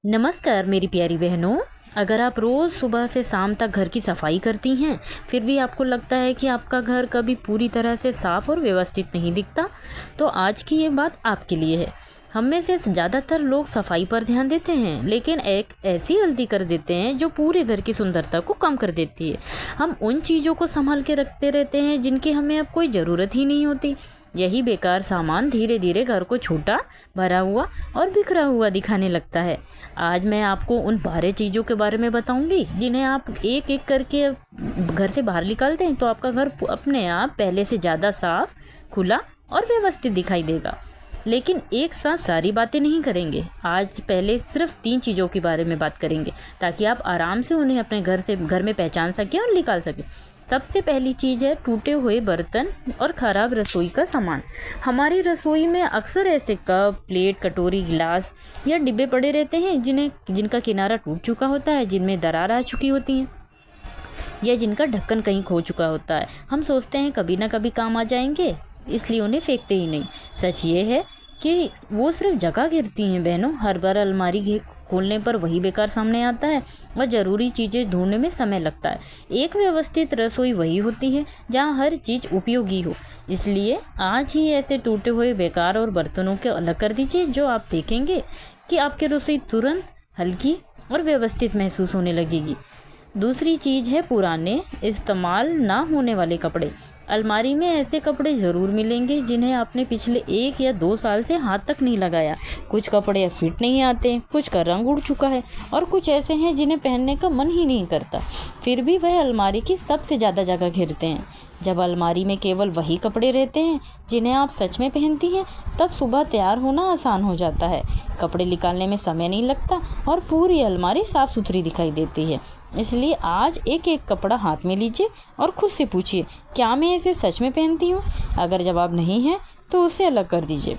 नमस्कार मेरी प्यारी बहनों। अगर आप रोज़ सुबह से शाम तक घर की सफाई करती हैं, फिर भी आपको लगता है कि आपका घर कभी पूरी तरह से साफ़ और व्यवस्थित नहीं दिखता, तो आज की ये बात आपके लिए है। हम में से ज़्यादातर लोग सफाई पर ध्यान देते हैं, लेकिन एक ऐसी गलती कर देते हैं जो पूरे घर की सुंदरता को कम कर देती है। हम उन चीज़ों को संभाल के रखते रहते हैं जिनकी हमें अब कोई ज़रूरत ही नहीं होती। यही बेकार सामान धीरे धीरे घर को छोटा, भरा हुआ और बिखरा हुआ दिखाने लगता है। आज मैं आपको उन 12 चीज़ों के बारे में बताऊंगी जिन्हें आप एक एक करके घर से बाहर निकाल दें तो आपका घर अपने आप पहले से ज़्यादा साफ, खुला और व्यवस्थित दिखाई देगा। लेकिन एक साथ सारी बातें नहीं करेंगे। आज पहले सिर्फ 3 चीज़ों के बारे में बात करेंगे ताकि आप आराम से उन्हें अपने घर में पहचान सकें और निकाल सकें। सबसे पहली चीज़ है टूटे हुए बर्तन और ख़राब रसोई का सामान। हमारी रसोई में अक्सर ऐसे कप, प्लेट, कटोरी, गिलास या डिब्बे पड़े रहते हैं जिनका किनारा टूट चुका होता है, जिनमें दरार आ चुकी होती हैं या जिनका ढक्कन कहीं खो चुका होता है। हम सोचते हैं कभी ना कभी काम आ जाएंगे, इसलिए उन्हें फेंकते ही नहीं। सच ये है कि वो सिर्फ जगह घेरती हैं बहनों। हर बार अलमारी खोलने पर वही बेकार सामने आता है और ज़रूरी चीज़ें ढूंढने में समय लगता है। एक व्यवस्थित रसोई वही होती है जहां हर चीज़ उपयोगी हो। इसलिए आज ही ऐसे टूटे हुए बेकार और बर्तनों को अलग कर दीजिए, जो आप देखेंगे कि आपकी रसोई तुरंत हल्की और व्यवस्थित महसूस होने लगेगी। दूसरी चीज़ है पुराने इस्तेमाल ना होने वाले कपड़े। अलमारी में ऐसे कपड़े ज़रूर मिलेंगे जिन्हें आपने पिछले 1 या 2 साल से हाथ तक नहीं लगाया। कुछ कपड़े अब फिट नहीं आते, कुछ का रंग उड़ चुका है और कुछ ऐसे हैं जिन्हें पहनने का मन ही नहीं करता। फिर भी वह अलमारी की सबसे ज़्यादा जगह घेरते हैं। जब अलमारी में केवल वही कपड़े रहते हैं जिन्हें आप सच में पहनती हैं, तब सुबह तैयार होना आसान हो जाता है। कपड़े निकालने में समय नहीं लगता और पूरी अलमारी साफ़ सुथरी दिखाई देती है। इसलिए आज एक एक कपड़ा हाथ में लीजिए और खुद से पूछिए, क्या मैं इसे सच में पहनती हूँ? अगर जवाब नहीं है तो उसे अलग कर दीजिए,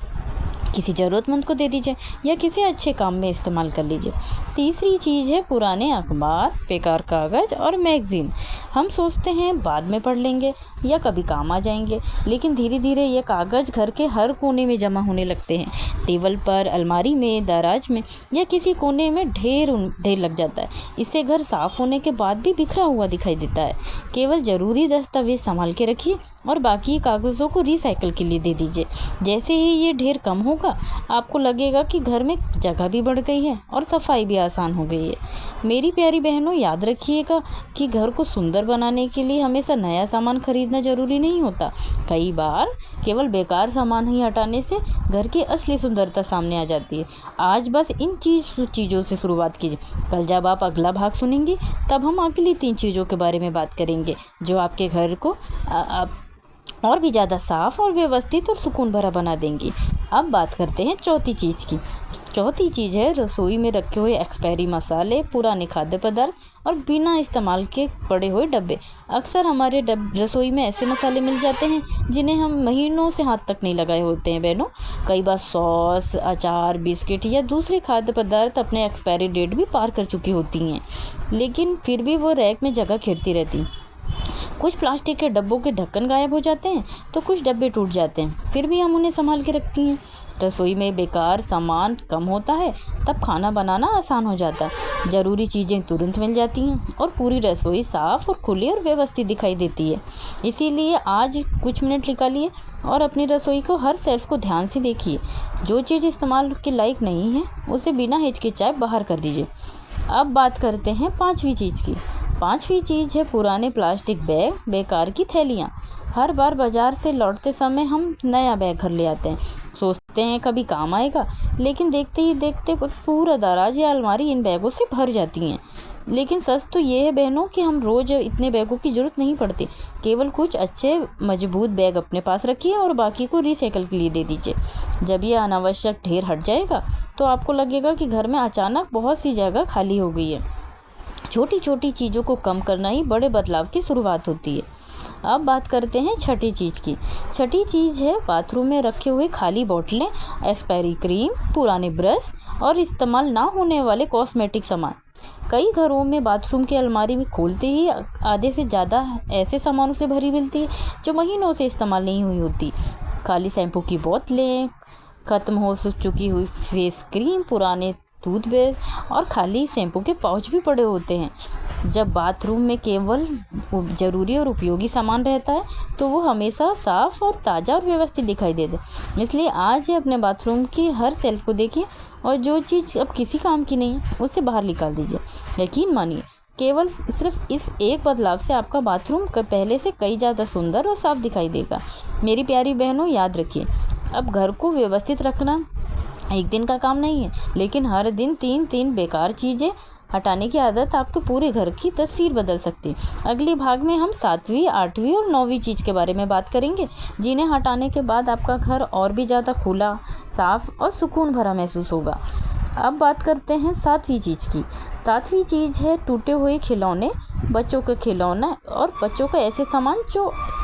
किसी ज़रूरतमंद को दे दीजिए या किसी अच्छे काम में इस्तेमाल कर लीजिए। तीसरी चीज़ है पुराने अखबार, बेकार कागज़ और मैगज़ीन। हम सोचते हैं बाद में पढ़ लेंगे या कभी काम आ जाएंगे, लेकिन धीरे धीरे ये कागज़ घर के हर कोने में जमा होने लगते हैं। टेबल पर, अलमारी में, दराज में या किसी कोने में ढेर लग जाता है। इससे घर साफ़ होने के बाद भी बिखरा हुआ दिखाई देता है। केवल ज़रूरी दस्तावेज संभाल के रखिए और बाकी कागज़ों को रिसाइकल के लिए दे दीजिए। जैसे ही ये ढेर कम होगा, आपको लगेगा कि घर में जगह भी बढ़ गई है और सफाई भी आसान हो गई है। मेरी प्यारी बहनों, याद रखिएगा कि घर को सुंदर बनाने के लिए हमेशा नया सामान खरीदना ज़रूरी नहीं होता। कई बार केवल बेकार सामान ही हटाने से घर की असली सुंदरता सामने आ जाती है। आज बस इन चीज़ों से शुरुआत कीजिए। कल जब आप अगला भाग सुनेंगी, तब हम अगली 3 चीज़ों के बारे में बात करेंगे जो आपके घर को और भी ज़्यादा साफ़ और व्यवस्थित और सुकून भरा बना देंगी। अब बात करते हैं चौथी चीज़ की। चौथी चीज़ है रसोई में रखे हुए एक्सपायरी मसाले, पुराने खाद्य पदार्थ और बिना इस्तेमाल के पड़े हुए डब्बे। अक्सर हमारे रसोई में ऐसे मसाले मिल जाते हैं जिन्हें हम महीनों से हाथ तक नहीं लगाए होते हैं बहनों। कई बार सॉस, अचार, बिस्किट या दूसरे खाद्य पदार्थ अपने एक्सपायरी डेट भी पार कर चुकी होती हैं, लेकिन फिर भी वो रैक में जगह घेरती रहती हैं। कुछ प्लास्टिक के डब्बों के ढक्कन गायब हो जाते हैं तो कुछ डब्बे टूट जाते हैं, फिर भी हम उन्हें संभाल के रखती हैं। रसोई में बेकार सामान कम होता है, तब खाना बनाना आसान हो जाता है। ज़रूरी चीज़ें तुरंत मिल जाती हैं और पूरी रसोई साफ़ और खुली और व्यवस्थित दिखाई देती है। इसीलिए आज कुछ मिनट निकालिए और अपनी रसोई को हर शेल्फ को ध्यान से देखिए। जो चीज़ इस्तेमाल के लायक नहीं है उसे बिना हिचकिचाए बाहर कर दीजिए। अब बात करते हैं 5वीं चीज़ की। 5वीं चीज़ है पुराने प्लास्टिक बैग, बेकार की थैलियाँ। हर बार बाज़ार से लौटते समय हम नया बैग घर ले आते हैं, सोचते हैं कभी काम आएगा, लेकिन देखते ही देखते पूरा दराज या अलमारी इन बैगों से भर जाती हैं। लेकिन सच तो ये है बहनों कि हम रोज़ इतने बैगों की ज़रूरत नहीं पड़ती। केवल कुछ अच्छे मजबूत बैग अपने पास रखिए और बाकी को रिसाइकल के लिए दे दीजिए। जब ये अनावश्यक ढेर हट जाएगा तो आपको लगेगा कि घर में अचानक बहुत सी जगह खाली हो गई है। छोटी छोटी चीज़ों को कम करना ही बड़े बदलाव की शुरुआत होती है। अब बात करते हैं छठी चीज़ की। छठी चीज़ है बाथरूम में रखे हुए खाली बोतलें, एक्सपायरी क्रीम, पुराने ब्रश और इस्तेमाल ना होने वाले कॉस्मेटिक सामान। कई घरों में बाथरूम की अलमारी में खोलते ही आधे से ज़्यादा ऐसे सामानों से भरी मिलती है जो महीनों से इस्तेमाल नहीं हुई होती। खाली शैम्पू की बोतलें, ख़त्म हो चुकी हुई फेस क्रीम, पुराने टूथब्रश और खाली शैम्पू के पाउच भी पड़े होते हैं। जब बाथरूम में केवल ज़रूरी और उपयोगी सामान रहता है तो वो हमेशा साफ़ और ताज़ा और व्यवस्थित दिखाई देते। इसलिए आज ही अपने बाथरूम की हर शेल्फ को देखिए और जो चीज़ अब किसी काम की नहीं है उसे बाहर निकाल दीजिए। यकीन मानिए, केवल सिर्फ इस एक बदलाव से आपका बाथरूम पहले से कई ज़्यादा सुंदर और साफ दिखाई देगा। मेरी प्यारी बहनों, याद रखिए, अब घर को व्यवस्थित रखना एक दिन का काम नहीं है, लेकिन हर दिन 3 बेकार चीज़ें हटाने की आदत आपके पूरे घर की तस्वीर बदल सकती है। अगले भाग में हम 7वीं, 8वीं और 9वीं चीज़ के बारे में बात करेंगे, जिन्हें हटाने के बाद आपका घर और भी ज़्यादा खुला, साफ और सुकून भरा महसूस होगा। अब बात करते हैं 7वीं चीज़ की। 7वीं चीज़ है टूटे हुए खिलौने, बच्चों के खिलौना और बच्चों का ऐसे सामान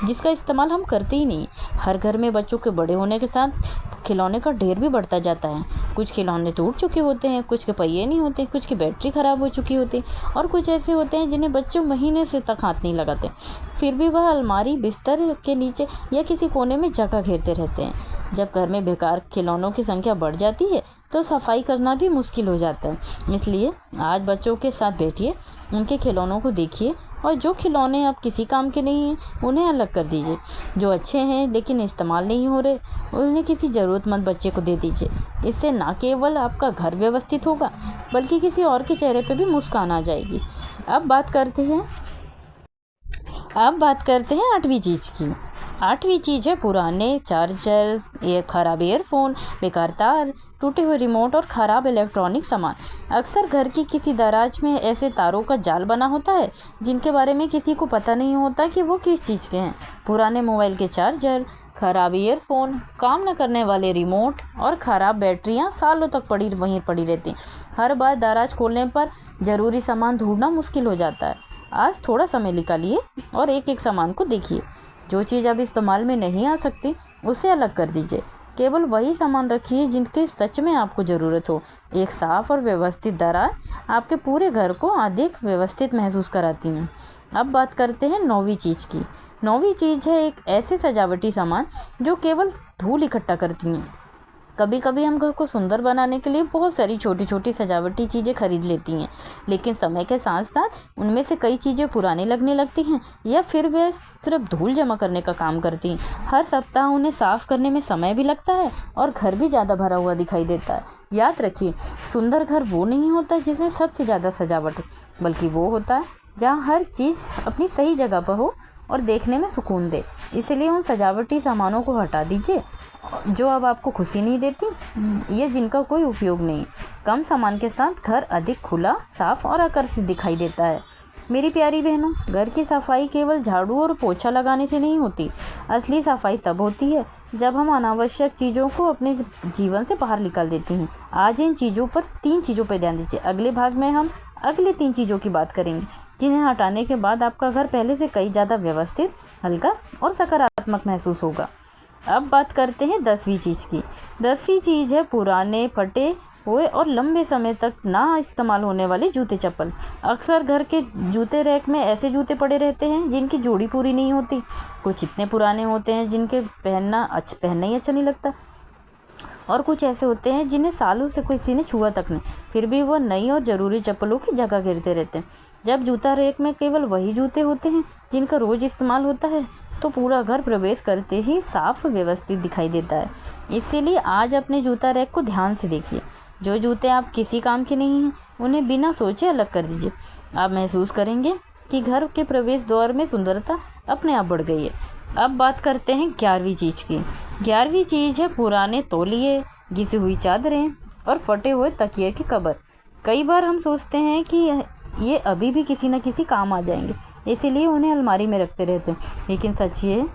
जिसका इस्तेमाल हम करते ही नहीं। हर घर में बच्चों के बड़े होने के साथ खिलौने का ढेर भी बढ़ता जाता है। कुछ खिलौने टूट चुके होते हैं, कुछ के पहिए नहीं होते, कुछ की बैटरी ख़राब हो चुकी होती है और कुछ ऐसे होते हैं जिन्हें बच्चे महीने से तक हाथ नहीं लगाते। फिर भी वह अलमारी, बिस्तर के नीचे या किसी कोने में जगह घेरते रहते हैं। जब घर में बेकार खिलौनों की संख्या बढ़ जाती है तो सफाई करना भी मुश्किल हो जाता है। इसलिए आज बच्चों के साथ बैठिए, उनके खिलौनों को देखिए और जो खिलौने अब किसी काम के नहीं हैं उन्हें अलग कर दीजिए। जो अच्छे हैं लेकिन इस्तेमाल नहीं हो रहे उन्हें किसी ज़रूरतमंद बच्चे को दे दीजिए। इससे ना केवल आपका घर व्यवस्थित होगा बल्कि किसी और के चेहरे पे भी मुस्कान आ जाएगी। अब बात करते हैं 8वीं चीज़ की। 8वीं चीज़ है पुराने चार्जर्स, ख़राब ईयरफोन, बेकार तार, टूटे हुए रिमोट और ख़राब इलेक्ट्रॉनिक सामान। अक्सर घर की किसी दराज में ऐसे तारों का जाल बना होता है जिनके बारे में किसी को पता नहीं होता कि वो किस चीज़ के हैं। पुराने मोबाइल के चार्जर, ख़राब ईयरफोन, काम न करने वाले रिमोट और ख़राब बैटरियां सालों तक वहीं पड़ी रहती। हर बार दराज खोलने पर ज़रूरी सामान ढूंढना मुश्किल हो जाता है। आज थोड़ा समय निकालिए और एक सामान को देखिए। जो चीज़ अब इस्तेमाल में नहीं आ सकती उसे अलग कर दीजिए। केवल वही सामान रखिए जिनकी सच में आपको ज़रूरत हो। एक साफ़ और व्यवस्थित दराज आपके पूरे घर को अधिक व्यवस्थित महसूस कराती हैं। अब बात करते हैं 9वीं चीज़ की। 9वीं चीज़ है एक ऐसे सजावटी सामान जो केवल धूल इकट्ठा करती हैं। कभी कभी हम घर को सुंदर बनाने के लिए बहुत सारी छोटी छोटी सजावटी चीज़ें खरीद लेती हैं, लेकिन समय के साथ साथ उनमें से कई चीज़ें पुरानी लगने लगती हैं या फिर वे सिर्फ धूल जमा करने का काम करती हैं। हर सप्ताह उन्हें साफ़ करने में समय भी लगता है और घर भी ज़्यादा भरा हुआ दिखाई देता है। याद रखिए, सुंदर घर वो नहीं होता जिसमें सबसे ज़्यादा सजावट हो, बल्कि वो होता है जहाँ हर चीज़ अपनी सही जगह पर हो और देखने में सुकून दे। इसलिए उन सजावटी सामानों को हटा दीजिए जो अब आपको खुशी नहीं देती या जिनका कोई उपयोग नहीं। कम सामान के साथ घर अधिक खुला, साफ और आकर्षित दिखाई देता है। मेरी प्यारी बहनों, घर की सफाई केवल झाड़ू और पोछा लगाने से नहीं होती। असली सफाई तब होती है जब हम अनावश्यक चीज़ों को अपने जीवन से बाहर निकाल देती हैं। आज इन 3 चीज़ों पर ध्यान दीजिए। अगले भाग में हम अगले 3 चीज़ों की बात करेंगे जिन्हें हटाने के बाद आपका घर पहले से कई ज़्यादा व्यवस्थित, हल्का और सकारात्मक महसूस होगा। अब बात करते हैं 10वीं चीज़ की। 10वीं चीज़ है पुराने, फटे हुए और लंबे समय तक ना इस्तेमाल होने वाले जूते चप्पल। अक्सर घर के जूते रैक में ऐसे जूते पड़े रहते हैं जिनकी जोड़ी पूरी नहीं होती। कुछ इतने पुराने होते हैं जिनके पहनना ही अच्छा नहीं लगता और कुछ ऐसे होते हैं जिन्हें सालों से किसी ने छुआ तक नहीं, फिर भी वो नई और ज़रूरी चप्पलों की जगह घेरते रहते हैं। जब जूता रैक में केवल वही जूते होते हैं जिनका रोज़ इस्तेमाल होता है तो पूरा घर प्रवेश करते ही साफ व्यवस्थित दिखाई देता है। इसीलिए आज अपने जूता रैक को ध्यान से देखिए। जो जूते आप किसी काम के नहीं हैं उन्हें बिना सोचे अलग कर दीजिए। आप महसूस करेंगे कि घर के प्रवेश द्वार में सुंदरता अपने आप बढ़ गई है। अब बात करते हैं 11वीं चीज़ की। 11वीं चीज़ है पुराने तौलिए, घिसी हुई चादरें और फटे हुए तकिए की कवर। कई बार हम सोचते हैं कि ये अभी भी किसी न किसी काम आ जाएंगे, इसीलिए उन्हें अलमारी में रखते रहते हैं, लेकिन सच ये है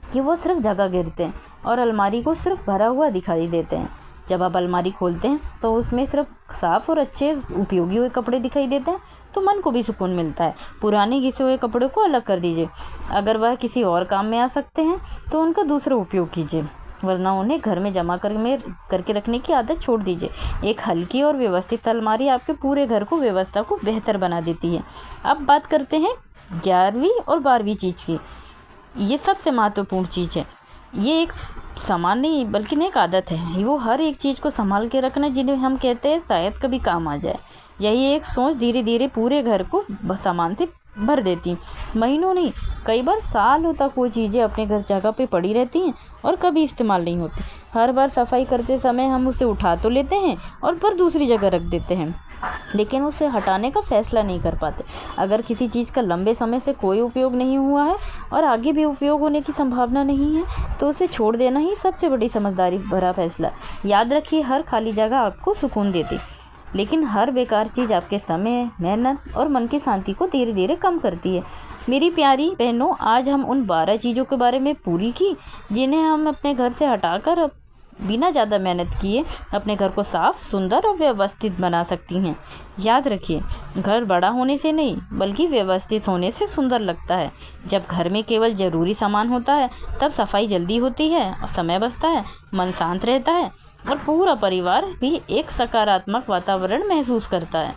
कि वो सिर्फ जगह घेरते हैं और अलमारी को सिर्फ भरा हुआ दिखाई देते हैं। जब आप अलमारी खोलते हैं तो उसमें सिर्फ साफ़ और अच्छे उपयोगी हुए कपड़े दिखाई देते हैं तो मन को भी सुकून मिलता है। पुराने घिसे हुए कपड़ों को अलग कर दीजिए। अगर वह किसी और काम में आ सकते हैं तो उनका दूसरा उपयोग कीजिए, वरना उन्हें घर में जमा करके रखने की आदत छोड़ दीजिए। एक हल्की और व्यवस्थित अलमारी आपके पूरे घर को व्यवस्था को बेहतर बना देती है। अब बात करते हैं 11वीं और 12वीं चीज़ की। ये सबसे महत्वपूर्ण चीज़ है। ये एक सामान नहीं बल्कि एक आदत है। वो हर एक चीज़ को संभाल के रखना जिन्हें हम कहते हैं शायद कभी काम आ जाए। यही एक सोच धीरे धीरे पूरे घर को सामान से भर देती। महीनों नहीं, कई बार सालों तक वो चीज़ें अपने घर जगह पे पड़ी रहती हैं और कभी इस्तेमाल नहीं होती। हर बार सफाई करते समय हम उसे उठा तो लेते हैं और पर दूसरी जगह रख देते हैं, लेकिन उसे हटाने का फैसला नहीं कर पाते। अगर किसी चीज़ का लंबे समय से कोई उपयोग नहीं हुआ है और आगे भी उपयोग होने की संभावना नहीं है, तो उसे छोड़ देना ही सबसे बड़ी समझदारी भरा फैसला। याद रखिए, हर खाली जगह आपको सुकून देती, लेकिन हर बेकार चीज़ आपके समय, मेहनत और मन की शांति को धीरे धीरे कम करती है। मेरी प्यारी बहनों, आज हम उन 12 चीज़ों के बारे में पूरी की जिन्हें हम अपने घर से हटाकर बिना ज़्यादा मेहनत किए अपने घर को साफ, सुंदर और व्यवस्थित बना सकती हैं। याद रखिए, घर बड़ा होने से नहीं बल्कि व्यवस्थित होने से सुंदर लगता है। जब घर में केवल ज़रूरी सामान होता है तब सफाई जल्दी होती है और समय बचता है, मन शांत रहता है और पूरा परिवार भी एक सकारात्मक वातावरण महसूस करता है।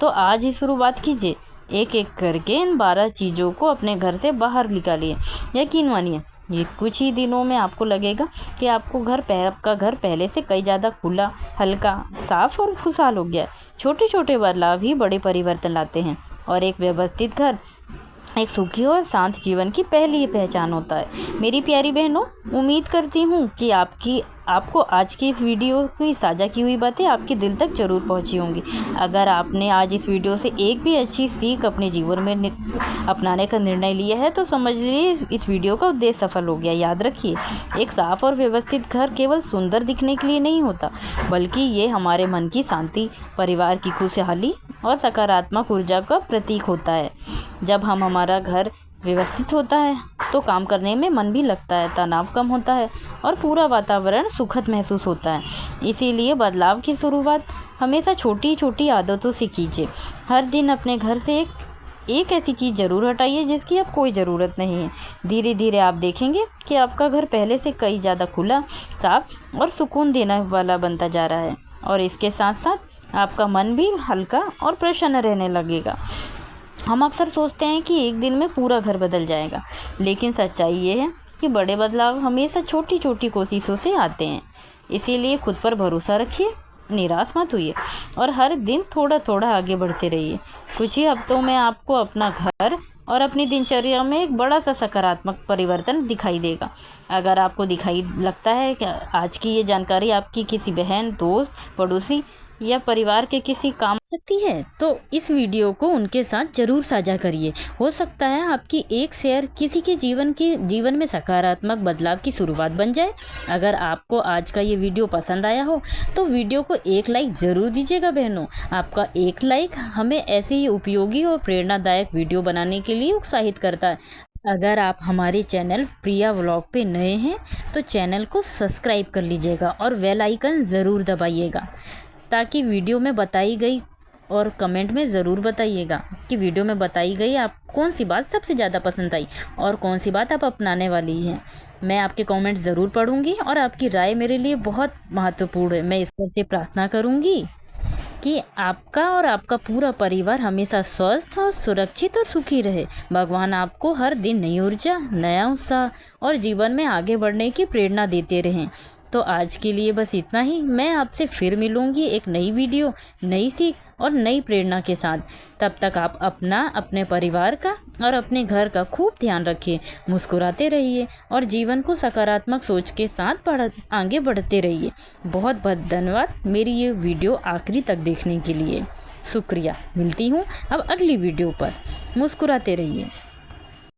तो आज ही शुरुआत कीजिए, एक एक करके इन 12 चीज़ों को अपने घर से बाहर निकालिए। यकीन मानिए, ये कुछ ही दिनों में आपको लगेगा कि आपका घर पहले से कई ज़्यादा खुला, हल्का, साफ और खुशहाल हो गया। छोटे छोटे बदलाव ही बड़े परिवर्तन लाते हैं और एक व्यवस्थित घर एक सुखी और शांत जीवन की पहली पहचान होता है। मेरी प्यारी बहनों, उम्मीद करती हूँ कि आपको आज की इस वीडियो की साझा की हुई बातें आपके दिल तक जरूर पहुँची होंगी। अगर आपने आज इस वीडियो से एक भी अच्छी सीख अपने जीवन में अपनाने का निर्णय लिया है तो समझ लीजिए इस वीडियो का उद्देश्य सफल हो गया। याद रखिए, एक साफ और व्यवस्थित घर केवल सुंदर दिखने के लिए नहीं होता, बल्कि ये हमारे मन की शांति, परिवार की खुशहाली और सकारात्मक ऊर्जा का प्रतीक होता है। जब हमारा घर व्यवस्थित होता है तो काम करने में मन भी लगता है, तनाव कम होता है और पूरा वातावरण सुखद महसूस होता है। इसीलिए बदलाव की शुरुआत हमेशा छोटी छोटी आदतों से कीजिए। हर दिन अपने घर से एक ऐसी चीज़ ज़रूर हटाइए जिसकी अब कोई ज़रूरत नहीं है। धीरे धीरे आप देखेंगे कि आपका घर पहले से कई ज़्यादा खुला, साफ और सुकून देने वाला बनता जा रहा है और इसके साथ साथ आपका मन भी हल्का और प्रसन्न रहने लगेगा। हम अक्सर सोचते हैं कि एक दिन में पूरा घर बदल जाएगा, लेकिन सच्चाई ये है कि बड़े बदलाव हमेशा छोटी छोटी कोशिशों से आते हैं। इसीलिए खुद पर भरोसा रखिए, निराश मत होइए और हर दिन थोड़ा थोड़ा आगे बढ़ते रहिए। कुछ ही हफ्तों में आपको अपना घर और अपनी दिनचर्या में एक बड़ा सा सकारात्मक परिवर्तन दिखाई देगा। अगर आपको लगता है कि आज की ये जानकारी आपकी किसी बहन, दोस्त, पड़ोसी या परिवार के किसी काम सकती है तो इस वीडियो को उनके साथ जरूर साझा करिए। हो सकता है आपकी एक शेयर किसी के जीवन में सकारात्मक बदलाव की शुरुआत बन जाए। अगर आपको आज का ये वीडियो पसंद आया हो तो वीडियो को एक लाइक ज़रूर दीजिएगा बहनों। आपका एक लाइक हमें ऐसे ही उपयोगी और प्रेरणादायक वीडियो बनाने के लिए उत्साहित करता है। अगर आप हमारे चैनल प्रिया व्लॉग पे नए हैं तो चैनल को सब्सक्राइब कर लीजिएगा और बेल आइकन ज़रूर दबाइएगा ताकि वीडियो में बताई गई, और कमेंट में ज़रूर बताइएगा कि वीडियो में बताई गई आप कौन सी बात सबसे ज़्यादा पसंद आई और कौन सी बात आप अपनाने वाली हैं। मैं आपके कमेंट ज़रूर पढ़ूंगी और आपकी राय मेरे लिए बहुत महत्वपूर्ण है। मैं ईश्वर से प्रार्थना करूंगी कि आपका और आपका पूरा परिवार हमेशा स्वस्थ और सुरक्षित और सुखी रहे। भगवान आपको हर दिन नई ऊर्जा, नया उत्साह और जीवन में आगे बढ़ने की प्रेरणा देते रहें। तो आज के लिए बस इतना ही। मैं आपसे फिर मिलूंगी एक नई वीडियो, नई सीख और नई प्रेरणा के साथ। तब तक आप अपने परिवार का और अपने घर का खूब ध्यान रखिए, मुस्कुराते रहिए और जीवन को सकारात्मक सोच के साथ आगे बढ़ते रहिए। बहुत बहुत धन्यवाद मेरी ये वीडियो आखिरी तक देखने के लिए। शुक्रिया। मिलती हूँ अब अगली वीडियो पर। मुस्कुराते रहिए।